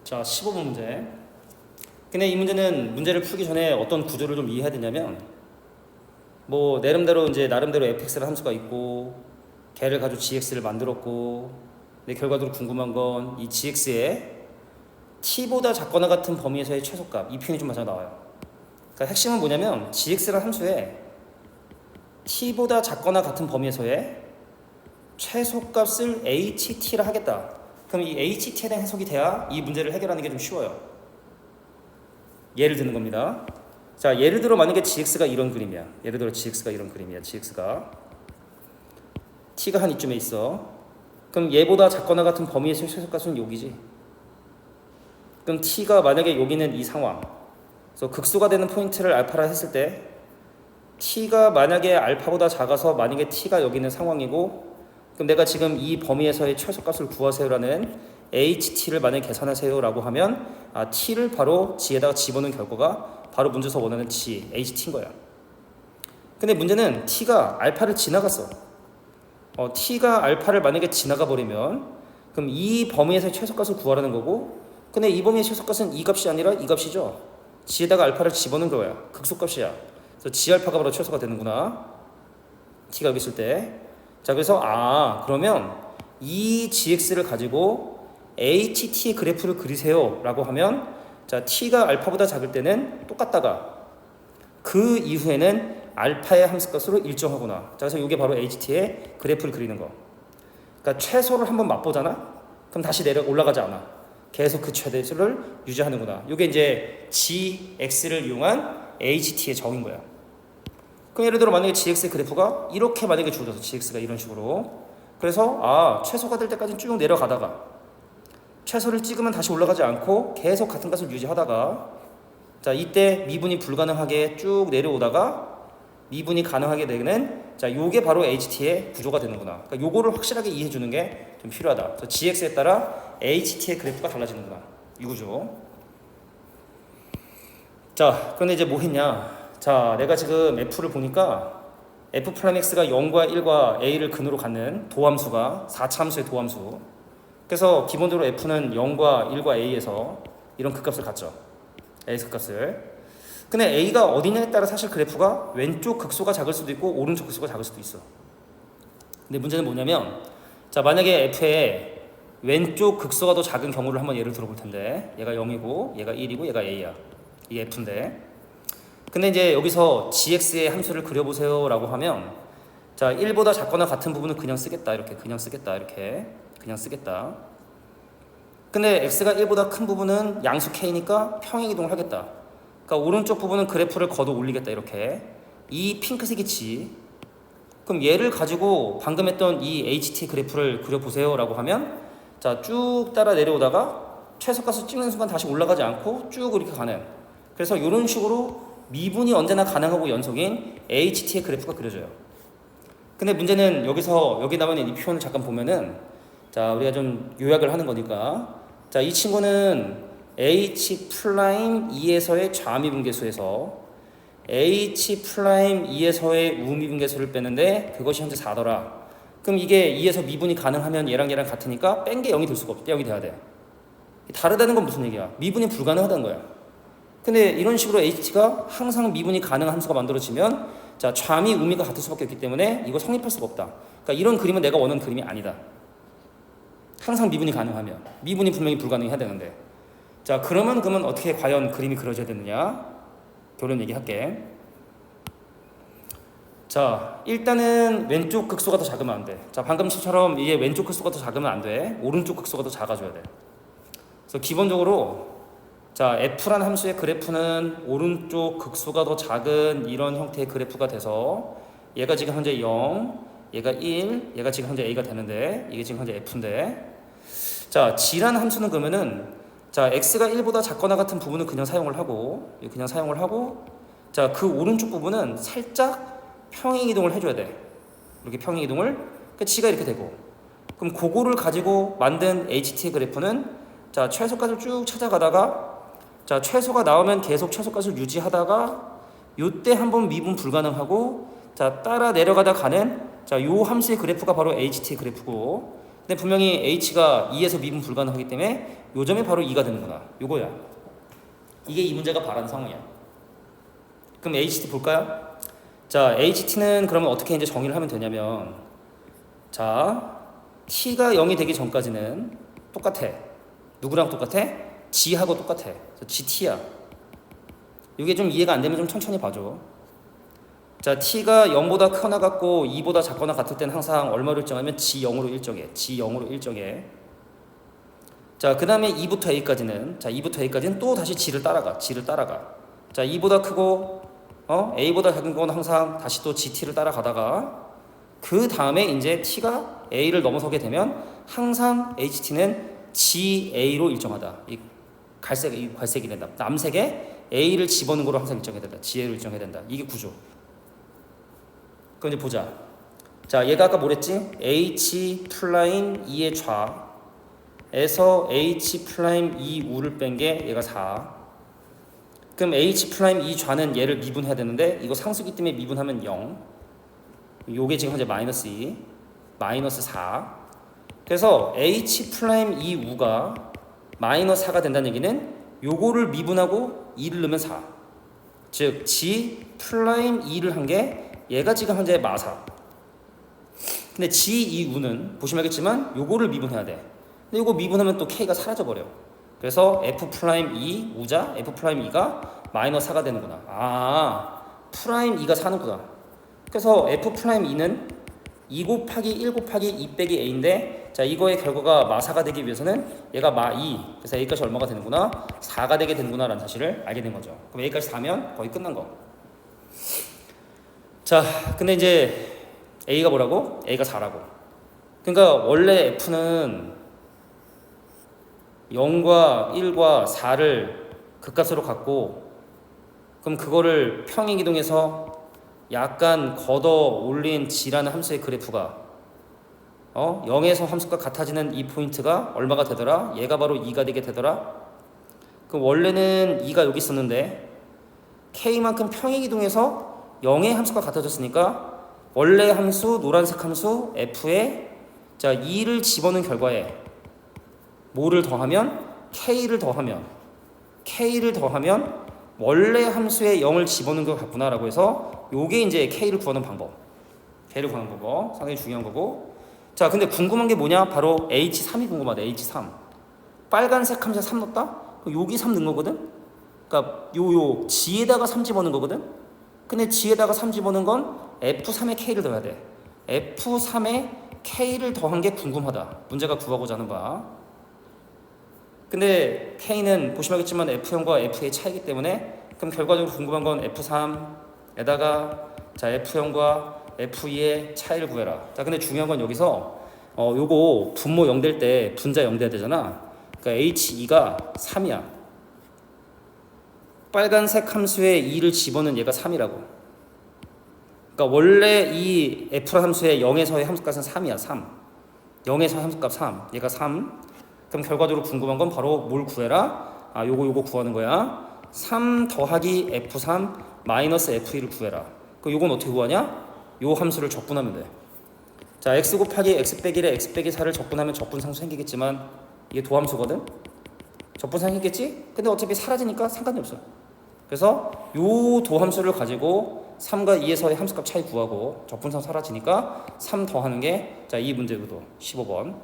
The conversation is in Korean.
자, 15번 문제. 근데 이 문제는 문제를 풀기 전에 어떤 구조를 좀 이해해야 되냐면, 뭐 나름대로 fx라는 함수가 있고 걔를 가지고 gx를 만들었고, 근데 결과적으로 궁금한 건 이 gx의 t보다 작거나 같은 범위에서의 최소값, 이 표현이 좀 마저 나와요. 그러니까 핵심은 뭐냐면 gx라는 함수에 t보다 작거나 같은 범위에서의 최소값을 ht라 하겠다. 그럼 이 ht에 대한 해석이 돼야 이 문제를 해결하는 게 좀 쉬워요. 예를 드는 겁니다. 자, 예를 들어 만약에 gx가 이런 그림이야. gx가 t가 한 이쯤에 있어. 그럼 얘보다 작거나 같은 범위에서의 최소값은 여기지. 그럼 t가 만약에 여기는 이 상황, 그래서 극소가 되는 포인트를 알파라 했을 때 t가 만약에 알파보다 작아서 만약에 t가 여기 있는 상황이고, 그럼 내가 지금 이 범위에서의 최소값을 구하세요라는 ht를 만약에 계산하세요라고 하면 t를 바로 g에다가 집어넣은 결과가 바로 문제에서 원하는 g, ht인 거야. 근데 문제는 t가 알파를 지나갔어. t가 알파를 만약에 지나가 버리면 그럼 이 범위에서의 최소값을 구하라는 거고, 근데 이 범위의 최소값은 이 값이 아니라 이 값이죠. g에다가 알파를 집어넣은 거야. 극소값이야. 그래서 g 알파가 바로 최소가 되는구나. t가 여기 있을 때. 자, 그래서 그러면 이 gx를 가지고 ht의 그래프를 그리세요 라고 하면, 자, t가 알파보다 작을 때는 똑같다가 그 이후에는 알파의 함수값으로 일정하구나. 자, 그래서 이게 바로 ht의 그래프를 그리는 거. 그러니까 최소를 한번 맛보잖아. 그럼 다시 올라가지 않아. 계속 그 최대수를 유지하는구나. 이게 이제 gx를 이용한 ht의 정인 거야. 그럼 예를 들어 만약에 gx의 그래프가 이렇게 만약에 주어져서 gx가 이런 식으로, 그래서 최소가 될 때까지 쭉 내려가다가 최소를 찍으면 다시 올라가지 않고 계속 같은 값을 유지하다가, 자, 이때 미분이 불가능하게 쭉 내려오다가 미분이 가능하게 되는, 자, 요게 바로 ht의 구조가 되는구나. 그러니까 요거를 확실하게 이해해 주는 게 좀 필요하다. 그래서 gx에 따라 ht의 그래프가 달라지는구나. 이 구조. 자, 그런데 이제 뭐 했냐? 자, 내가 지금 f를 보니까 f'x가 0과 1과 a를 근으로 갖는 도함수가 4차 함수의 도함수. 그래서 기본적으로 f는 0과 1과 a에서 이런 극값을 갖죠. a 극값을. 근데 a가 어디냐에 따라 사실 그래프가 왼쪽 극소가 작을 수도 있고 오른쪽 극소가 작을 수도 있어. 근데 문제는 뭐냐면, 자, 만약에 f의 왼쪽 극소가 더 작은 경우를 한번 예를 들어볼 텐데, 얘가 0이고 얘가 1이고 얘가 a야. 이게 f인데, 근데 이제 여기서 gx의 함수를 그려보세요 라고 하면, 자, 1보다 작거나 같은 부분은 그냥 쓰겠다. 이렇게 그냥 쓰겠다. 근데 x가 1보다 큰 부분은 양수 k니까 평행이동을 하겠다. 그러니까 오른쪽 부분은 그래프를 걷어 올리겠다. 이렇게 이 핑크색이 g. 그럼 얘를 가지고 방금 했던 이 ht 그래프를 그려보세요 라고 하면, 자, 쭉 따라 내려오다가 최소값을 찍는 순간 다시 올라가지 않고 쭉 이렇게 가는, 그래서 이런 식으로 미분이 언제나 가능하고 연속인 ht의 그래프가 그려져요. 근데 문제는 여기 나와 있는 이 표현을 잠깐 보면은, 자, 우리가 좀 요약을 하는 거니까, 자, 이 친구는 H'2에서의 좌미분계수에서 H'2에서의 우미분계수를 빼는데 그것이 현재 4더라. 그럼 이게 2에서 미분이 가능하면 얘랑 같으니까 뺀 게 0이 될 수가 없대. 0이 돼야 돼. 다르다는 건 무슨 얘기야? 미분이 불가능하다는 거야. 근데 이런 식으로 h가 항상 미분이 가능한 함수가 만들어지면, 자, 좌미 우미가 같을 수밖에 없기 때문에 이거 성립할 수가 없다. 그러니까 이런 그림은 내가 원하는 그림이 아니다. 항상 미분이 가능하면, 미분이 분명히 불가능해야 되는데, 자, 그러면 어떻게 과연 그림이 그려져야 되느냐? 결론 얘기할게. 자, 일단은 왼쪽 극소가 더 작으면 안 돼. 자, 방금처럼 이게 왼쪽 극소가 더 작으면 안 돼. 오른쪽 극소가 더 작아져야 돼. 그래서 기본적으로, 자, f라는 함수의 그래프는 오른쪽 극소가 더 작은 이런 형태의 그래프가 돼서 얘가 지금 현재 0, 얘가 1, 얘가 지금 현재 a가 되는데 이게 지금 현재 f인데, 자, g라는 함수는 그러면은, 자, x가 1보다 작거나 같은 부분은 그냥 사용을 하고, 자, 그 오른쪽 부분은 살짝 평행이동을 해줘야 돼. 이렇게 평행이동을, 그러니까 g가 이렇게 되고, 그럼 그거를 가지고 만든 ht의 그래프는, 자, 최소값을 쭉 찾아가다가, 자, 최소가 나오면 계속 최소값을 유지하다가 요때 한번 미분 불가능하고, 자, 따라 내려가다 가는, 자, 요 함수의 그래프가 바로 ht의 그래프고, 근데 분명히 h가 2에서 미분 불가능하기 때문에 요 점이 바로 2가 되는구나. 요거야. 이게 이 문제가 바라는 상황이야. 그럼 HT 볼까요? 자, HT는 그러면 어떻게 이제 정의를 하면 되냐면, 자, T가 0이 되기 전까지는 똑같아. 누구랑 똑같아? G하고 똑같아. 그래서 GT야. 이게 좀 이해가 안 되면 좀 천천히 봐줘. 자, T가 0보다 크거나 같고 2보다 작거나 같을 때는 항상 얼마로 일정하면 G0으로 일정해. G0으로 일정해. 자, 그 다음에 2부터 A까지는, 자, 2부터 A까지는 또 다시 G를 따라가. G를 따라가. 자, 2보다 크고 A보다 작은 건 항상 다시 또 GT를 따라가다가 그 다음에 이제 T가 A를 넘어서게 되면 항상 HT는 GA로 일정하다. 이 갈색이 된다. 남색에 A를 집어넣은 거로 항상 일정해야 된다. GA로 일정해야 된다. 이게 구조. 그럼 이제 보자. 자, 얘가 아까 뭐랬지? H 플라임 2의 좌에서 H 플라임 2 우를 뺀 게 얘가 4. 그럼 H 플라임 2 좌는 얘를 미분해야 되는데 이거 상수기 때문에 미분하면 0. 요게 지금 현재 마이너스 2, 마이너스 4. 그래서 H 플라임 2 우가 마이너스 4가 된다는 얘기는 요거를 미분하고 2를 넣으면 4. 즉 G 플라임 2를 한 게 얘가 지금 현재 마사. 근데 G2 우는 보시면 알겠지만 요거를 미분해야 돼. 근데 요거 미분하면 또 K가 사라져 버려. 그래서 F 프라임 2 우자 F 프라임 2가 마이너스 4가 되는구나. 아, 프라임 2가 사는구나. 그래서 F 프라임 2는 2 곱하기 1 곱하기 2 빼기 A인데, 자, 이거의 결과가 마사가 되기 위해서는 얘가 마2, 그래서 A까지 얼마가 되는구나? 4가 되게 되는구나 라는 사실을 알게 된 거죠. 그럼 A까지 4면 거의 끝난 거. 자, 근데 이제 A가 뭐라고? A가 4라고. 그러니까 원래 F는 0과 1과 4를 극값으로 갖고, 그럼 그거를 평행이동해서 약간 걷어 올린 G라는 함수의 그래프가 0에서 함수가 같아지는 이 포인트가 얼마가 되더라? 얘가 바로 2가 되게 되더라? 그럼 원래는 2가 여기 있었는데 K만큼 평행이동해서 0의 함수가 같아졌으니까 원래 함수, 노란색 함수 F에 자 2를 집어넣은 결과에 뭐를 더하면? K를 더하면 원래 함수에 0을 집어넣은 것 같구나 라고 해서 요게 이제 K를 구하는 방법. K를 구하는 방법 상당히 중요한 거고. 자, 근데 궁금한 게 뭐냐? 바로 H3이 궁금하다. H3 빨간색 함수에 3 넣었다? 그럼 여기 3 넣은 거거든? 그러니까 요 G에다가 3 집어넣은 거거든? 근데 G에다가 3 집어넣은 건 F3에 K를 더해야 돼. F3에 K를 더한 게 궁금하다. 문제가 구하고자 하는 바. 근데 K는 보시면 알겠지만 F0과 F의 차이기 때문에 그럼 결과적으로 궁금한 건 F3에다가 자 F0과 F2의 차이를 구해라. 자, 근데 중요한 건 여기서 요거 분모 0 될 때 분자 0 돼야 되잖아. 그러니까 H2가 3이야. 빨간색 함수에 2를 집어넣은 얘가 3이라고. 그러니까 원래 이 F 함수의 0에서의 함수값은 3이야. 3. 0에서 함수값 3. 얘가 3. 그럼 결과적으로 궁금한 건 바로 뭘 구해라? 아, 요거 구하는 거야. 3 더하기 F3 마이너스 F2를 구해라. 그럼 요건 어떻게 구하냐? 요 함수를 적분하면 돼. 자, x 곱하기 x 빼기 1에 x 빼기 4를 적분하면 적분상수 생기겠지만 이게 도함수거든? 적분상 생기겠지? 근데 어차피 사라지니까 상관이 없어. 그래서 요 도함수를 가지고 3과 2에서의 함수값 차이 구하고 적분상 사라지니까 3 더하는 게 자, 이 문제거든. 15번.